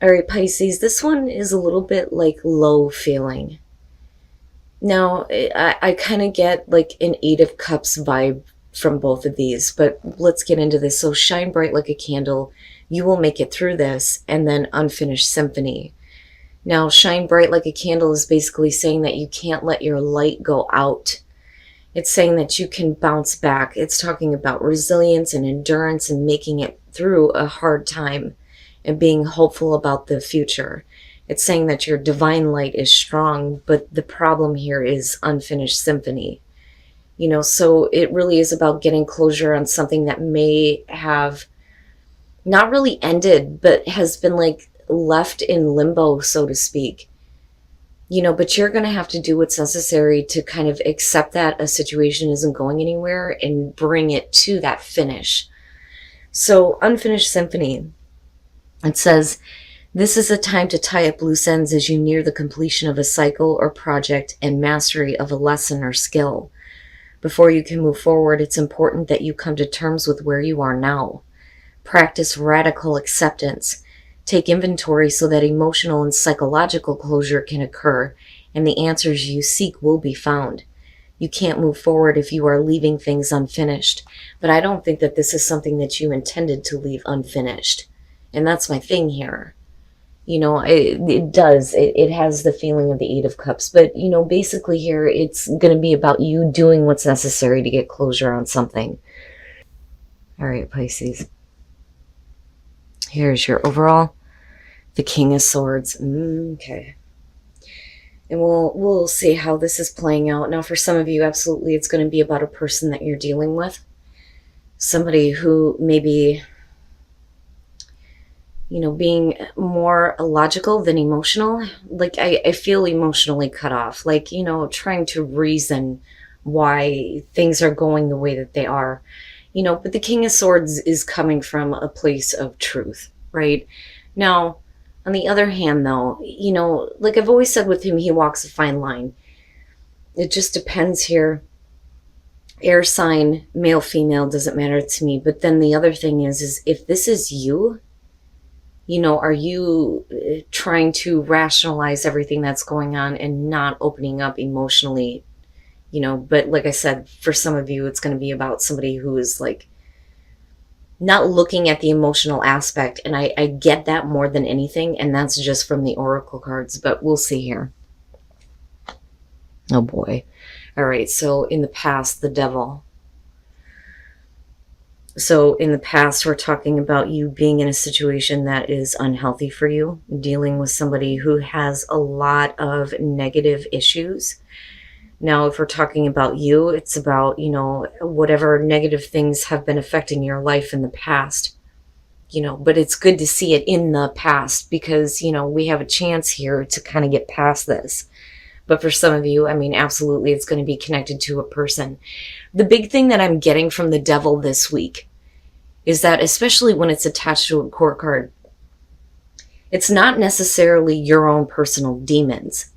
All right, Pisces, this one is a little bit like low feeling. Now, I kind of get like an Eight of Cups vibe from both of these, but let's get into this. So, shine bright like a candle. You will make it through this, and then unfinished symphony. Now, shine bright like a candle is basically saying that you can't let your light go out. It's saying that you can bounce back. It's talking about resilience and endurance and making it through a hard time and being hopeful about the future. It's saying that your divine light is strong, but the problem here is unfinished symphony. So it really is about getting closure on something that may have not really ended, but has been like left in limbo, so to speak. But you're going to have to do what's necessary to kind of accept that a situation isn't going anywhere and bring it to that finish. So, unfinished symphony. It says, this is a time to tie up loose ends as you near the completion of a cycle or project and mastery of a lesson or skill. Before you can move forward, it's important that you come to terms with where you are now. Practice radical acceptance. Take inventory so that emotional and psychological closure can occur, and the answers you seek will be found. You can't move forward if you are leaving things unfinished, but I don't think that this is something that you intended to leave unfinished. And that's my thing here. It does. It has the feeling of the Eight of Cups, but, basically here it's going to be about you doing what's necessary to get closure on something. All right, Pisces. Here's your overall. The King of Swords. Okay. And we'll see how this is playing out. Now, for some of you, absolutely, it's going to be about a person that you're dealing with. Somebody who maybe, being more logical than emotional. Like, I feel emotionally cut off. Like, trying to reason why things are going the way that they are. But the King of Swords is coming from a place of truth, right? Now, on the other hand, though, like I've always said with him, he walks a fine line. It just depends here. Air sign, male, female, doesn't matter to me. But then the other thing is if this is you, are you trying to rationalize everything that's going on and not opening up emotionally? But like I said, for some of you, it's going to be about somebody who is like not looking at the emotional aspect. And I get that more than anything. And that's just from the Oracle cards, but we'll see here. Oh boy. All right. So in the past, the Devil. So in the past, we're talking about you being in a situation that is unhealthy for you, dealing with somebody who has a lot of negative issues. Now, if we're talking about you, it's about, whatever negative things have been affecting your life in the past, but it's good to see it in the past because, we have a chance here to kind of get past this. But for some of you, absolutely, it's going to be connected to a person. The big thing that I'm getting from the Devil this week is that, especially when it's attached to a court card, it's not necessarily your own personal demons.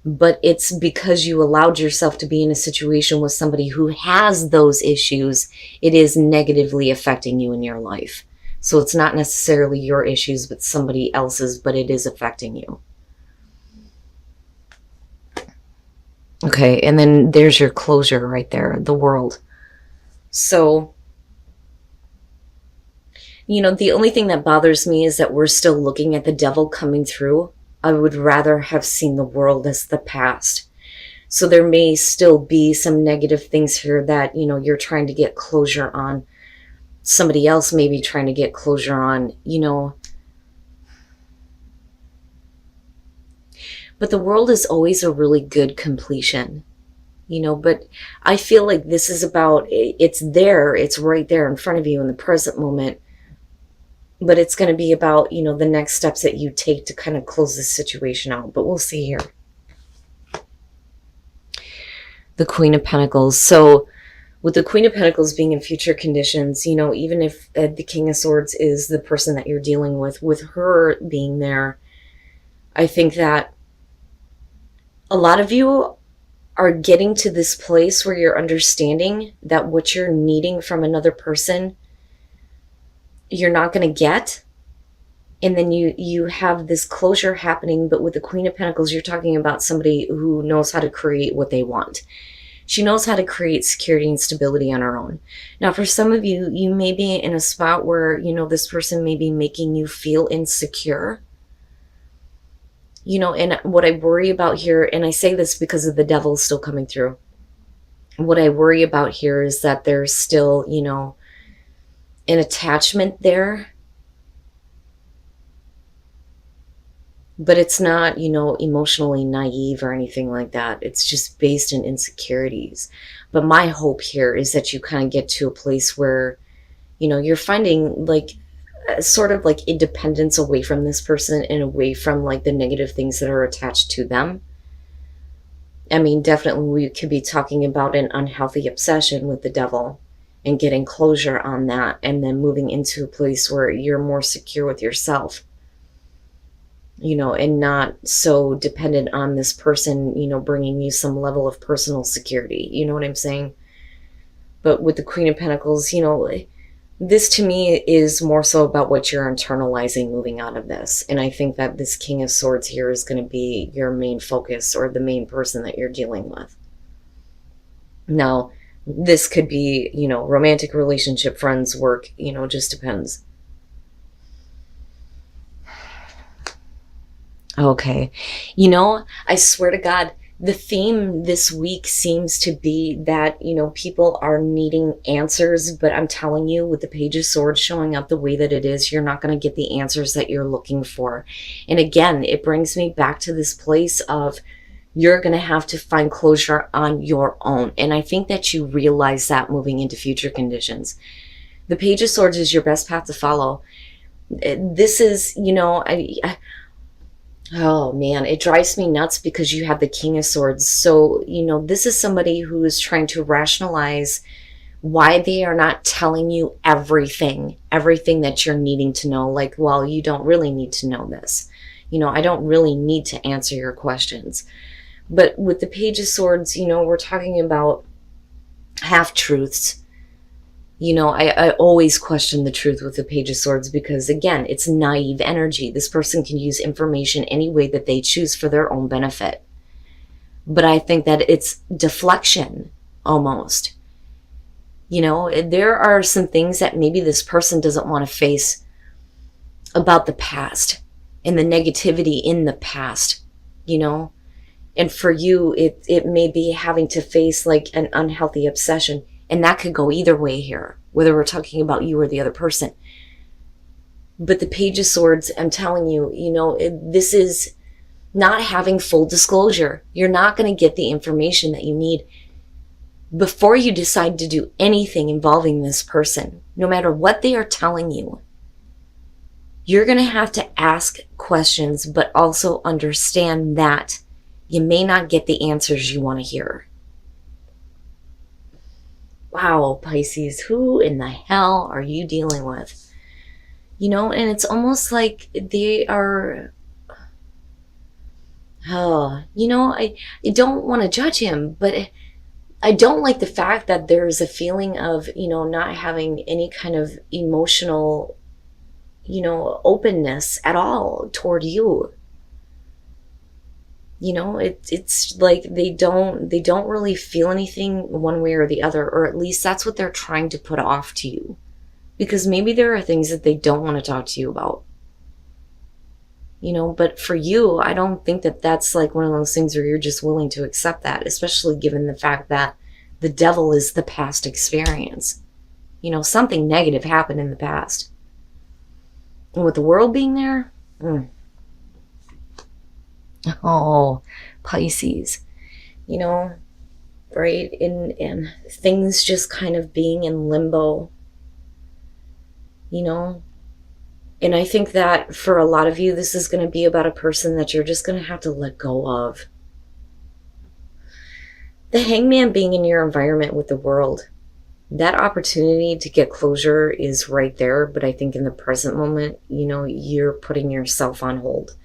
But it's because you allowed yourself to be in a situation with somebody who has those issues, it is negatively affecting you in your life. So it's not necessarily your issues, but somebody else's, but it is affecting you. Okay, and then there's your closure right there, the World. So, the only thing that bothers me is that we're still looking at the Devil coming through. I would rather have seen the World as the past. So there may still be some negative things here that, you're trying to get closure on. Somebody else may be trying to get closure on, But the World is always a really good completion, but I feel like this is about, it's there, it's right there in front of you in the present moment. But it's going to be about, the next steps that you take to kind of close this situation out. But we'll see here. The Queen of Pentacles. So with the Queen of Pentacles being in future conditions, even if the King of Swords is the person that you're dealing with her being there, I think that a lot of you are getting to this place where you're understanding that what you're needing from another person, you're not going to get. And then you have this closure happening, but with the Queen of Pentacles, you're talking about somebody who knows how to create what they want. She knows how to create security and stability on her own. Now, for some of you, you may be in a spot where, this person may be making you feel insecure. And what I worry about here, and I say this because of the devil still coming through. What I worry about here is that there's still, an attachment there. But it's not, emotionally naive or anything like that. It's just based in insecurities. But my hope here is that you kind of get to a place where, you're finding sort of independence away from this person and away from the negative things that are attached to them. I mean, definitely we could be talking about an unhealthy obsession with the devil and getting closure on that, and then moving into a place where you're more secure with yourself. And not so dependent on this person, bringing you some level of personal security. You know what I'm saying? But with the Queen of Pentacles, this to me is more so about what you're internalizing moving out of this. And I think that this King of Swords here is going to be your main focus, or the main person that you're dealing with. Now, this could be, romantic relationship, friends, work, just depends. Okay. I swear to God, the theme this week seems to be that, people are needing answers, but I'm telling you, with the Page of Swords showing up the way that it is, you're not going to get the answers that you're looking for. And again, it brings me back to this place of you're going to have to find closure on your own. And I think that you realize that moving into future conditions. The Page of Swords is your best path to follow. This is, oh man, it drives me nuts because you have the King of Swords. So, this is somebody who is trying to rationalize why they are not telling you everything that you're needing to know. Well, you don't really need to know this. I don't really need to answer your questions. But with the Page of Swords, we're talking about half-truths. I always question the truth with the Page of Swords because, again, it's naive energy. This person can use information any way that they choose for their own benefit. But I think that it's deflection, almost. There are some things that maybe this person doesn't want to face about the past and the negativity in the past, And for you, it may be having to face an unhealthy obsession. And that could go either way here, whether we're talking about you or the other person. But the Page of Swords, I'm telling you, this is not having full disclosure. You're not going to get the information that you need before you decide to do anything involving this person. No matter what they are telling you, you're going to have to ask questions, but also understand that you may not get the answers you want to hear. Wow, Pisces, who in the hell are you dealing with? And it's almost like they are, I don't want to judge him, but I don't like the fact that there's a feeling of, not having any kind of emotional, openness at all toward you. It's like they don't really feel anything one way or the other, or at least that's what they're trying to put off to you. Because maybe there are things that they don't want to talk to you about. But for you, I don't think that that's one of those things where you're just willing to accept that, especially given the fact that the devil is the past experience. Something negative happened in the past. And with the world being there, oh, Pisces, right? And things just kind of being in limbo, And I think that for a lot of you, this is going to be about a person that you're just going to have to let go of. The Hangman being in your environment with the world, that opportunity to get closure is right there. But I think in the present moment, you're putting yourself on hold.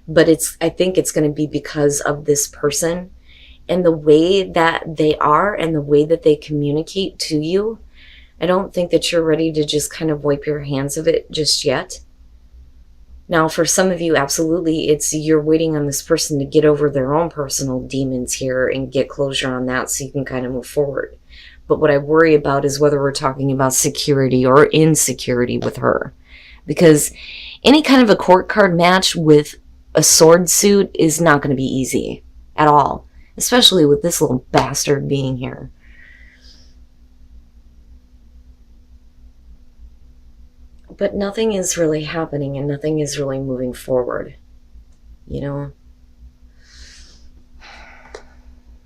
But I think it's going to be because of this person and the way that they are and the way that they communicate to you. I don't think that you're ready to just kind of wipe your hands of it just yet. Now, for some of you, absolutely, it's you're waiting on this person to get over their own personal demons here and get closure on that so you can kind of move forward. But what I worry about is whether we're talking about security or insecurity with her. Because any kind of a court card match with a sword suit is not going to be easy at all, especially with this little bastard being here. But nothing is really happening and nothing is really moving forward. You know?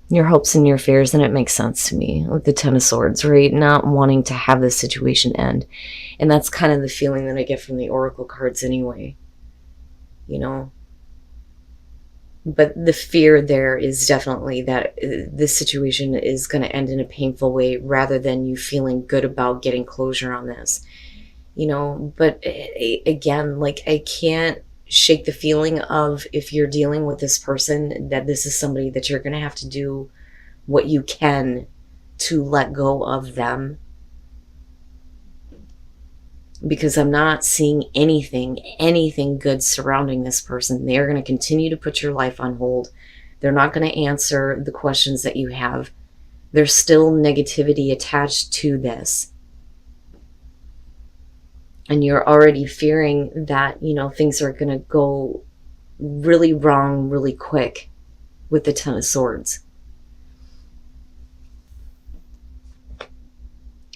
Your hopes and your fears, and it makes sense to me with the Ten of Swords, right? Not wanting to have this situation end. And that's kind of the feeling that I get from the Oracle cards anyway. You know? But the fear there is definitely that this situation is going to end in a painful way rather than you feeling good about getting closure on this. You know, but again, like, I can't shake the feeling of, if you're dealing with this person, that this is somebody that you're going to have to do what you can to let go of them. Because I'm not seeing anything good surrounding this person. They are going to continue to put your life on hold. They're not going to answer the questions that you have. There's still negativity attached to this. And you're already fearing that, you know, things are going to go really wrong really quick with the Ten of Swords.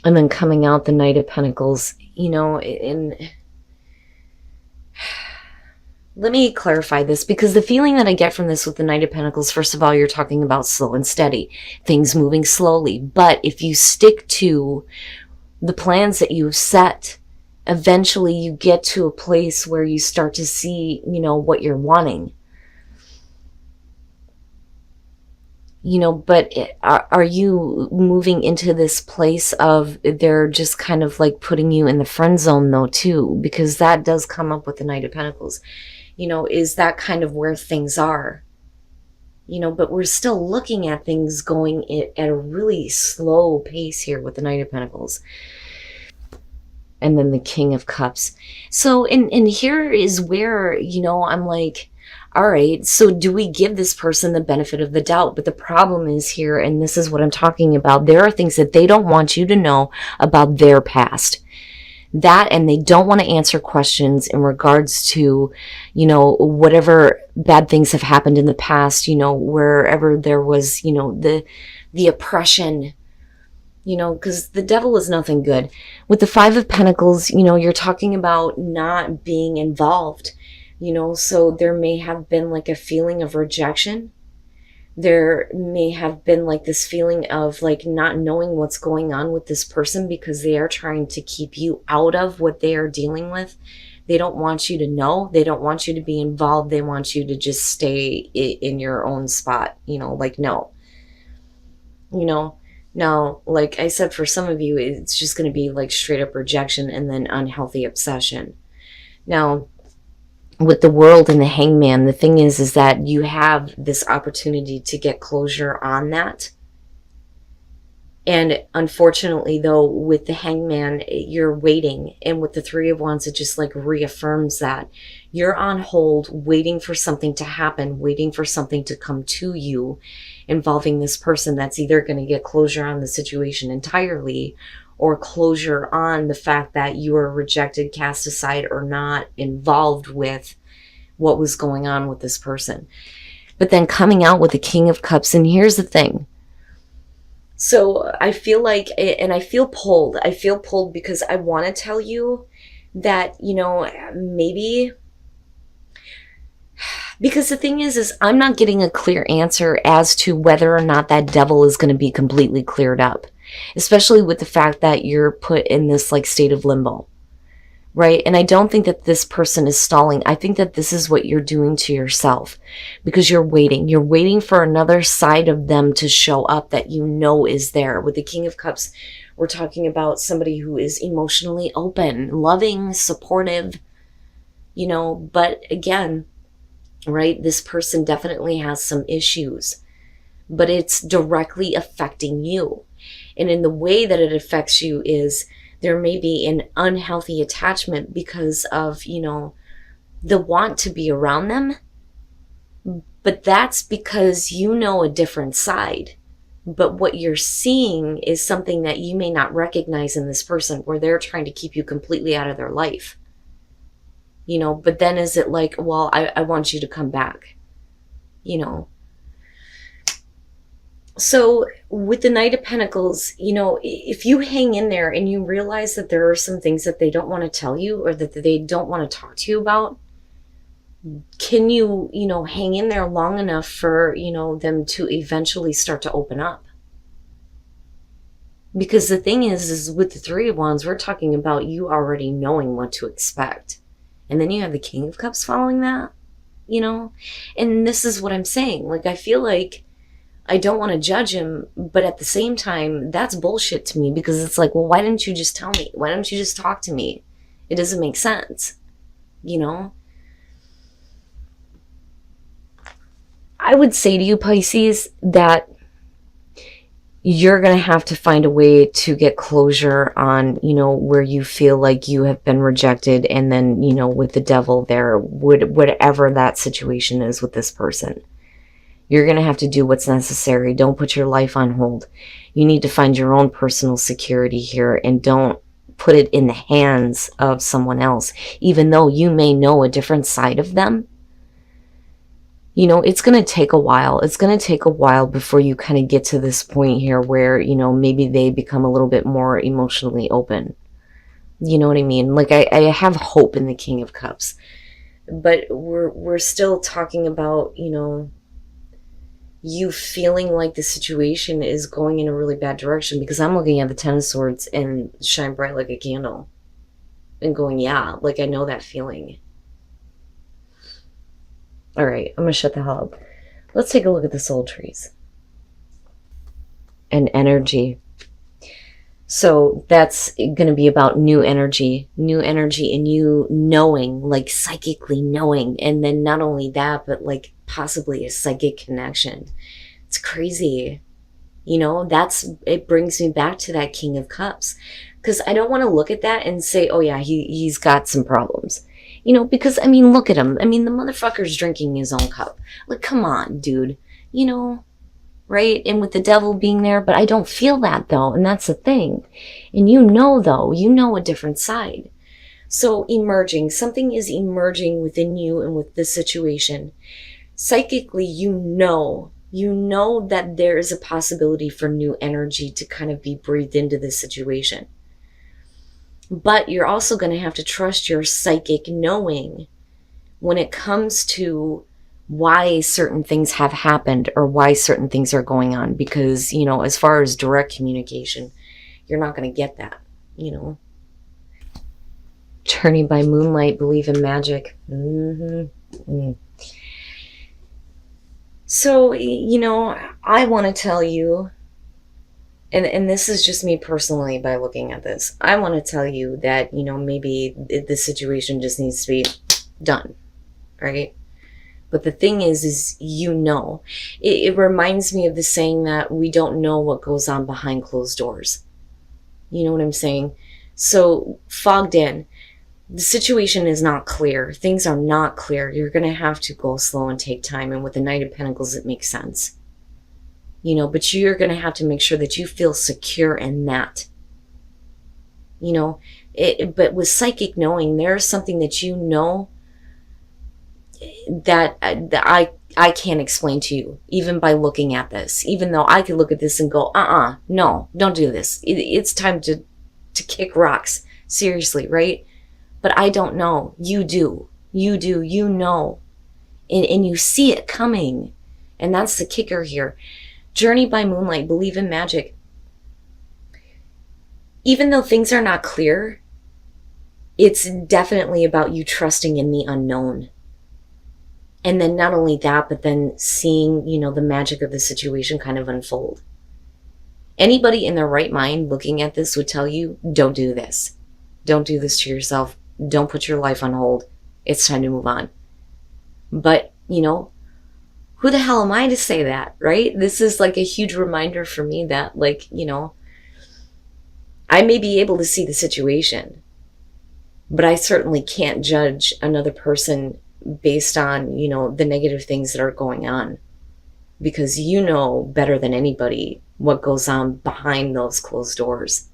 And then coming out the Knight of Pentacles, you know, let me clarify this, because the feeling that I get from this with the Knight of Pentacles, first of all, you're talking about slow and steady, things moving slowly. But if you stick to the plans that you've set, eventually you get to a place where you start to see, you know, what you're wanting. You know, but are you moving into this place of they're just kind of like putting you in the friend zone though too? Because that does come up with the Knight of Pentacles. You know, is that kind of where things are? You know, but we're still looking at things going at a really slow pace here with the Knight of Pentacles. And then the King of Cups. So, and here is where, you know, I'm like, all right, so do we give this person the benefit of the doubt? But the problem is here, and this is what I'm talking about, there are things that they don't want you to know about their past. That, and they don't want to answer questions in regards to, you know, whatever bad things have happened in the past, you know, wherever there was, you know, the oppression. You know, because the devil is nothing good. With the Five of Pentacles, you know, you're talking about not being involved, you know, so there may have been like a feeling of rejection. There may have been like this feeling of like not knowing what's going on with this person because they are trying to keep you out of what they are dealing with. They don't want you to know. They don't want you to be involved. They want you to just stay in your own spot, you know, like, no, you know. Now, like I said, for some of you, it's just going to be like straight up rejection and then unhealthy obsession. Now, with the World and the Hangman, the thing is that you have this opportunity to get closure on that. And unfortunately, though, with the Hangman, you're waiting. And with the Three of Wands, it just like reaffirms that. You're on hold, waiting for something to happen, waiting for something to come to you involving this person that's either going to get closure on the situation entirely or closure on the fact that you are rejected, cast aside, or not involved with what was going on with this person. But then coming out with the King of Cups, and here's the thing. So I feel like, and I feel pulled because I want to tell you that, you know, maybe, because the thing is I'm not getting a clear answer as to whether or not that devil is going to be completely cleared up, especially with the fact that you're put in this like state of limbo, right? And I don't think that this person is stalling. I think that this is what you're doing to yourself because you're waiting for another side of them to show up that you know is there. With the King of Cups, we're talking about somebody who is emotionally open, loving, supportive, you know, but again, right, this person definitely has some issues, but it's directly affecting you. And in the way that it affects you is there may be an unhealthy attachment because of, you know, the want to be around them, but that's because you know a different side. But what you're seeing is something that you may not recognize in this person, where they're trying to keep you completely out of their life. But then is it like, well, I want you to come back, you know? So with the Knight of Pentacles, if you hang in there and you realize that there are some things that they don't want to tell you, or that they don't want to talk to you about, can you, hang in there long enough for, them to eventually start to open up? Because the thing is with the Three of Wands, we're talking about you already knowing what to expect. And then you have the King of Cups following that, And this is what I'm saying. Like, I feel like I don't want to judge him, but at the same time, that's bullshit to me, because it's like, well, why didn't you just tell me? Why don't you just talk to me? It doesn't make sense, I would say to you, Pisces, that you're going to have to find a way to get closure on, where you feel like you have been rejected. And then, with the devil there, whatever that situation is with this person, you're going to have to do what's necessary. Don't put your life on hold. You need to find your own personal security here, and don't put it in the hands of someone else, even though you may know a different side of them. It's going to take a while. It's going to take a while before you kind of get to this point here where, maybe they become a little bit more emotionally open. You know what I mean? Like, I have hope in the King of Cups, but we're still talking about, you feeling like the situation is going in a really bad direction, because I'm looking at the Ten of Swords and shine bright like a candle and going, yeah, like, I know that feeling. All right, I'm going to shut the hell up. Let's take a look at the soul trees and energy. So that's going to be about new energy and you knowing, like psychically knowing. And then not only that, but like possibly a psychic connection. It's crazy. It brings me back to that King of Cups, because I don't want to look at that and say, oh yeah, he's got some problems. Because, look at him. The motherfucker's drinking his own cup. Like, come on, dude. Right? And with the devil being there, but I don't feel that, though, and that's the thing. And though, a different side. So something is emerging within you and with this situation. Psychically, you know that there is a possibility for new energy to kind of be breathed into this situation. But you're also going to have to trust your psychic knowing when it comes to why certain things have happened or why certain things are going on. Because, as far as direct communication, you're not going to get that, Journey by moonlight, believe in magic. So, I want to tell you, and this is just me personally by looking at this, I want to tell you that, maybe the situation just needs to be done, right? But the thing is it reminds me of the saying that we don't know what goes on behind closed doors. You know what I'm saying? So fogged in, the situation is not clear. Things are not clear. You're going to have to go slow and take time. And with the Knight of Pentacles, it makes sense. But you're going to have to make sure that you feel secure in that. But with psychic knowing, there's something that that I can't explain to you, even by looking at this. Even though I could look at this and go, no, don't do this. It's time to kick rocks. Seriously, right? But I don't know. You do. And you see it coming. And that's the kicker here. Journey by moonlight, believe in magic. Even though things are not clear, it's definitely about you trusting in the unknown. And then not only that, but then seeing, the magic of the situation kind of unfold. Anybody in their right mind looking at this would tell you, don't do this. Don't do this to yourself. Don't put your life on hold. It's time to move on. But, who the hell am I to say that, right? This is like a huge reminder for me that, like, I may be able to see the situation, But I certainly can't judge another person based on, the negative things that are going on, because you know better than anybody what goes on behind those closed doors.